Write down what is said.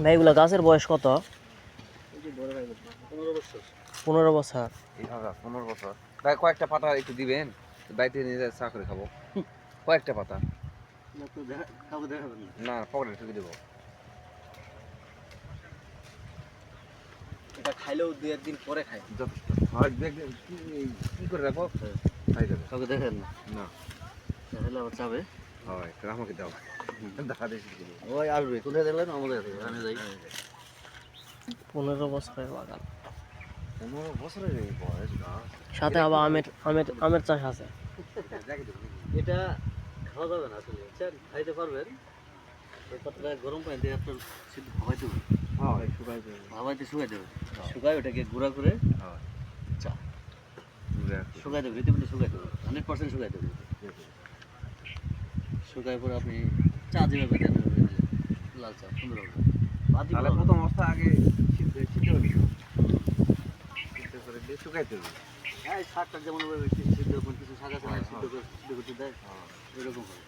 ভাই এগুলা গাছের বয়স কত? 15 বছর। 15 বছর। ভাই কয়েকটা পাতা একটু দিবেন, বাড়িতে নিয়ে যাই চা করে খাবো। কয়েকটা পাতা না, পকেটে ঢুকে দেবো। এটা খাইলেও 2-1 দিন পরে খাই। যথেষ্ট। হয় কি করে রাখবো? খাই যাবে। কাউকে দেখেন না? না। তাহলে আবার চাবে। হয়, তাহলে আমাকে দাও। দেখা দেখি। ওই আসবে, কোথায় দেখলেন? আমাদের কাছে। এখানে যাই। 15 বছরের বাগান। 15 বছরের এই বয়স গাছ। সাথে আবার আমের চাষ আছে। এটা খাওয়া যাবে না আসলে, বুঝছেন? খাইতে পারবেন। ওই পাত্রে গরম পানি দিয়ে আপনার সিদ্ধ ভাবাইতে হবে। হ্যাঁ, শুকাই দেবে। ভাবাইতে শুকাই দেবে। শুকাই ওটাকে গুঁড়া করে হ্যাঁ। চা গুঁড়া শুকাই দেবে, রীতিমতো শুকাই দেবে, 100% শুকাই দেবে। শুকাই পরে আপনি চা যেভাবে দেন ওইভাবে দিলেন। লাল চা সুন্দর হবে। তাহলে প্রথম অবস্থা আগে সিদ্ধ হলি। সিদ্ধ করে দিয়ে শুকাইতে হবে। হ্যাঁ, এই শাকটা যেমন ওইভাবে সিদ্ধ, কিছু শাক আছে না সিদ্ধ করতে দেয়, ওইরকম হবে।